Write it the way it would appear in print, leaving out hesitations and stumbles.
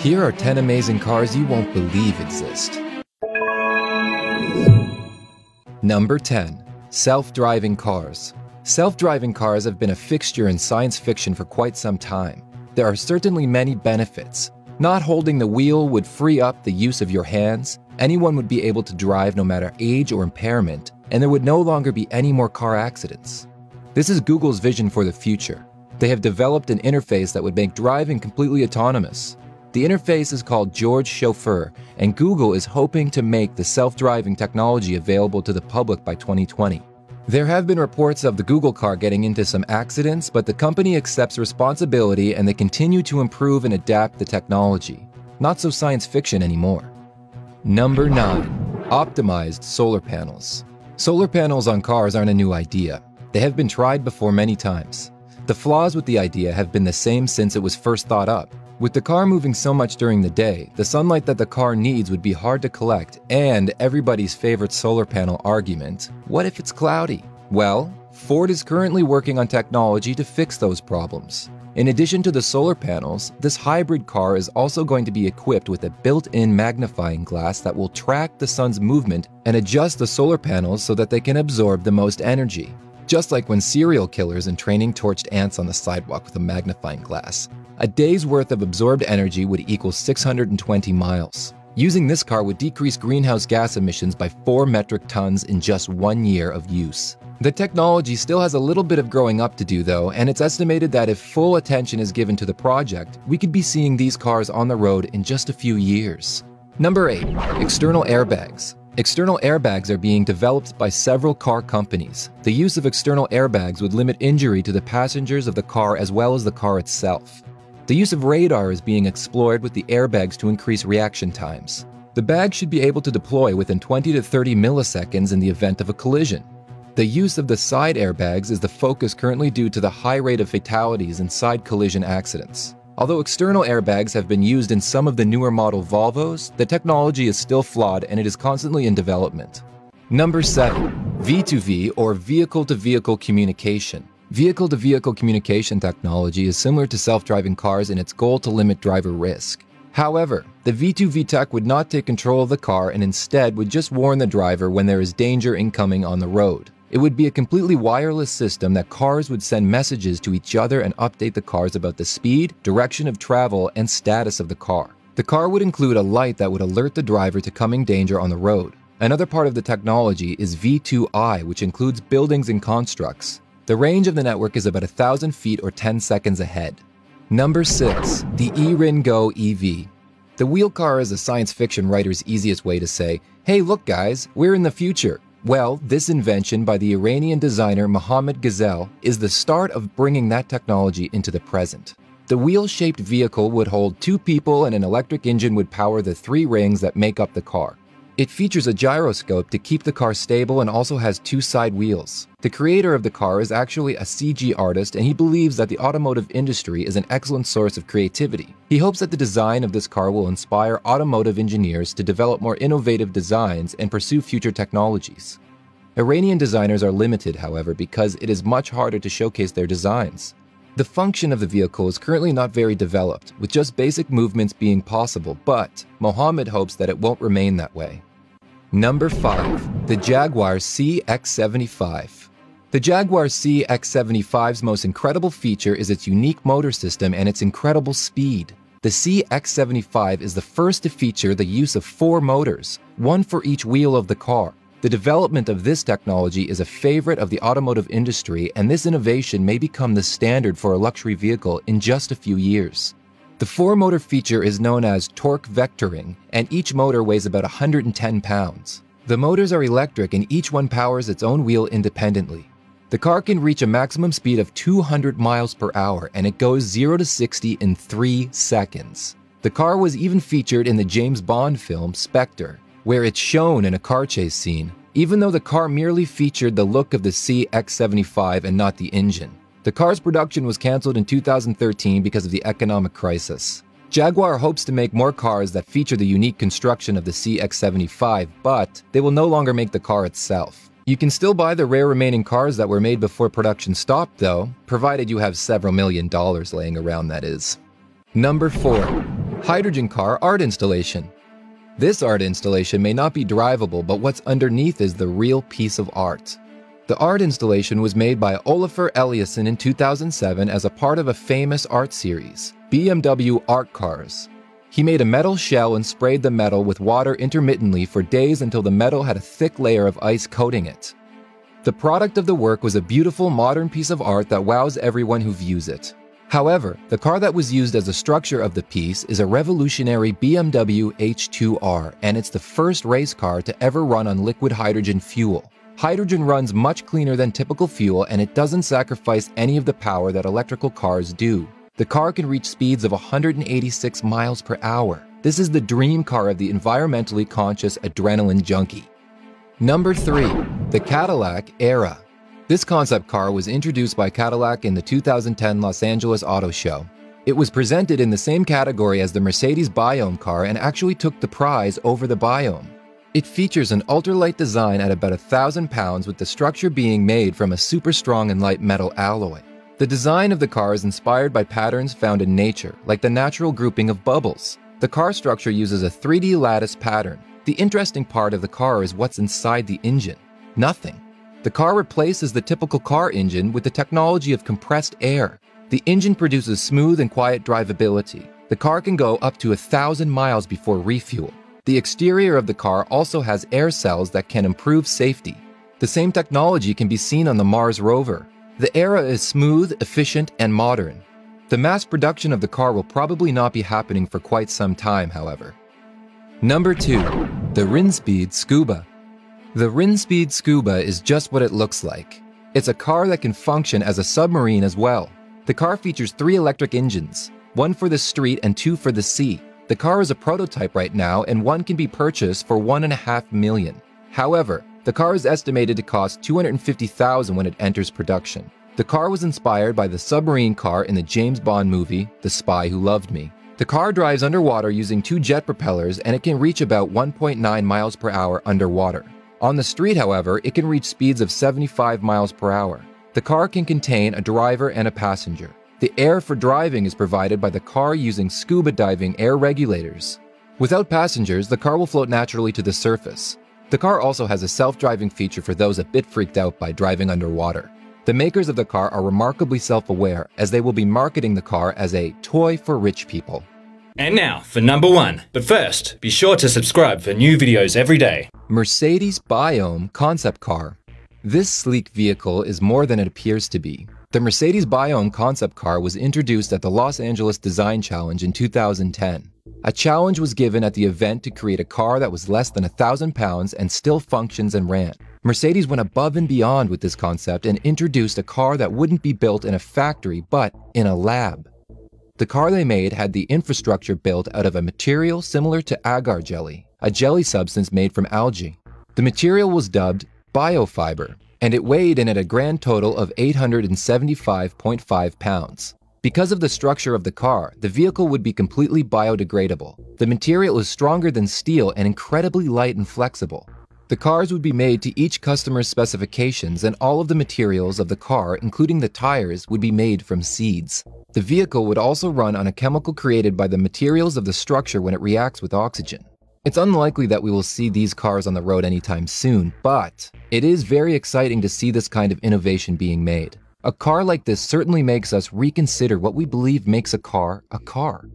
Here are 10 amazing cars you won't believe exist. Number 10. Self-driving cars. Self-driving cars have been a fixture in science fiction for quite some time. There are certainly many benefits. Not holding the wheel would free up the use of your hands. Anyone would be able to drive no matter age or impairment, and there would no longer be any more car accidents. This is Google's vision for the future. They have developed an interface that would make driving completely autonomous. The interface is called George Chauffeur, and Google is hoping to make the self-driving technology available to the public by 2020. There have been reports of the Google car getting into some accidents, but the company accepts responsibility and they continue to improve and adapt the technology. Not so science fiction anymore. Number 9. Optimized solar panels. Solar panels on cars aren't a new idea. They have been tried before many times. The flaws with the idea have been the same since it was first thought up. With the car moving so much during the day, the sunlight that the car needs would be hard to collect, and everybody's favorite solar panel argument, what if it's cloudy? Well, Ford is currently working on technology to fix those problems. In addition to the solar panels, this hybrid car is also going to be equipped with a built-in magnifying glass that will track the sun's movement and adjust the solar panels so that they can absorb the most energy. Just like when serial killers in training torched ants on the sidewalk with a magnifying glass. A day's worth of absorbed energy would equal 620 miles. Using this car would decrease greenhouse gas emissions by 4 metric tons in just 1 year of use. The technology still has a little bit of growing up to do though, and it's estimated that if full attention is given to the project, we could be seeing these cars on the road in just a few years. Number 8. External airbags. External airbags are being developed by several car companies. The use of external airbags would limit injury to the passengers of the car as well as the car itself. The use of radar is being explored with the airbags to increase reaction times. The bag should be able to deploy within 20 to 30 milliseconds in the event of a collision. The use of the side airbags is the focus currently due to the high rate of fatalities in side collision accidents. Although external airbags have been used in some of the newer model Volvos, the technology is still flawed and it is constantly in development. Number 7. V2V or vehicle-to-vehicle communication. Vehicle-to-vehicle communication technology is similar to self-driving cars in its goal to limit driver risk. However, the V2V tech would not take control of the car and instead would just warn the driver when there is danger incoming on the road. It would be a completely wireless system that cars would send messages to each other and update the cars about the speed, direction of travel, and status of the car. The car would include a light that would alert the driver to coming danger on the road. Another part of the technology is V2I, which includes buildings and constructs. The range of the network is about 1,000 feet or 10 seconds ahead. Number 6. The eRIN-Go EV. The wheel car is a science fiction writer's easiest way to say, hey look guys, we're in the future. Well, this invention by the Iranian designer Mohammad Ghazal is the start of bringing that technology into the present. The wheel-shaped vehicle would hold 2 people and an electric engine would power the 3 rings that make up the car. It features a gyroscope to keep the car stable and also has 2 side wheels. The creator of the car is actually a CG artist and he believes that the automotive industry is an excellent source of creativity. He hopes that the design of this car will inspire automotive engineers to develop more innovative designs and pursue future technologies. Iranian designers are limited, however, because it is much harder to showcase their designs. The function of the vehicle is currently not very developed, with just basic movements being possible, but Mohammed hopes that it won't remain that way. Number 5. The Jaguar CX-75. The Jaguar CX-75's most incredible feature is its unique motor system and its incredible speed. The CX-75 is the first to feature the use of 4 motors, 1 for each wheel of the car. The development of this technology is a favorite of the automotive industry, and this innovation may become the standard for a luxury vehicle in just a few years. The 4-motor feature is known as torque vectoring, and each motor weighs about 110 pounds. The motors are electric and each one powers its own wheel independently. The car can reach a maximum speed of 200 miles per hour and it goes 0 to 60 in 3 seconds. The car was even featured in the James Bond film Spectre, where it's shown in a car chase scene, even though the car merely featured the look of the CX-75 and not the engine. The car's production was cancelled in 2013 because of the economic crisis. Jaguar hopes to make more cars that feature the unique construction of the CX-75, but they will no longer make the car itself. You can still buy the rare remaining cars that were made before production stopped though, provided you have several $1 million laying around, that is. Number 4. Hydrogen car art installation. This art installation may not be drivable, but what's underneath is the real piece of art. The art installation was made by Olafur Eliasson in 2007 as a part of a famous art series, BMW Art Cars. He made a metal shell and sprayed the metal with water intermittently for days until the metal had a thick layer of ice coating it. The product of the work was a beautiful modern piece of art that wows everyone who views it. However, the car that was used as a structure of the piece is a revolutionary BMW H2R, and it's the first race car to ever run on liquid hydrogen fuel. Hydrogen runs much cleaner than typical fuel, and it doesn't sacrifice any of the power that electrical cars do. The car can reach speeds of 186 miles per hour. This is the dream car of the environmentally conscious adrenaline junkie. Number 3. The Cadillac Era. This concept car was introduced by Cadillac in the 2010 Los Angeles Auto Show. It was presented in the same category as the Mercedes Biome car and actually took the prize over the Biome. It features an ultralight design at about 1,000 pounds, with the structure being made from a super strong and light metal alloy. The design of the car is inspired by patterns found in nature, like the natural grouping of bubbles. The car structure uses a 3D lattice pattern. The interesting part of the car is what's inside the engine. Nothing. The car replaces the typical car engine with the technology of compressed air. The engine produces smooth and quiet drivability. The car can go up to 1,000 miles before refuel. The exterior of the car also has air cells that can improve safety. The same technology can be seen on the Mars rover. The Era is smooth, efficient, and modern. The mass production of the car will probably not be happening for quite some time, however. Number 2. The Rinspeed Scuba. The Rinspeed Scuba is just what it looks like. It's a car that can function as a submarine as well. The car features 3 electric engines, 1 for the street and 2 for the sea. The car is a prototype right now, and one can be purchased for $1.5 million. However, the car is estimated to cost $250,000 when it enters production. The car was inspired by the submarine car in the James Bond movie, The Spy Who Loved Me. The car drives underwater using 2 jet propellers, and it can reach about 1.9 miles per hour underwater. On the street, however, it can reach speeds of 75 miles per hour. The car can contain a driver and a passenger. The air for driving is provided by the car using scuba diving air regulators. Without passengers, the car will float naturally to the surface. The car also has a self-driving feature for those a bit freaked out by driving underwater. The makers of the car are remarkably self-aware, as they will be marketing the car as a toy for rich people. And now for number 1. But first, be sure to subscribe for new videos every day. Mercedes Biome concept car. This sleek vehicle is more than it appears to be. The Mercedes Biome concept car was introduced at the Los Angeles Design Challenge in 2010. A challenge was given at the event to create a car that was less than 1,000 pounds and still functions and ran. Mercedes went above and beyond with this concept and introduced a car that wouldn't be built in a factory, but in a lab. The car they made had the infrastructure built out of a material similar to agar jelly, a jelly substance made from algae. The material was dubbed biofiber, and it weighed in at a grand total of 875.5 pounds. Because of the structure of the car, the vehicle would be completely biodegradable. The material is stronger than steel and incredibly light and flexible. The cars would be made to each customer's specifications, and all of the materials of the car, including the tires, would be made from seeds. The vehicle would also run on a chemical created by the materials of the structure when it reacts with oxygen. It's unlikely that we will see these cars on the road anytime soon, but it is very exciting to see this kind of innovation being made. A car like this certainly makes us reconsider what we believe makes a car a car.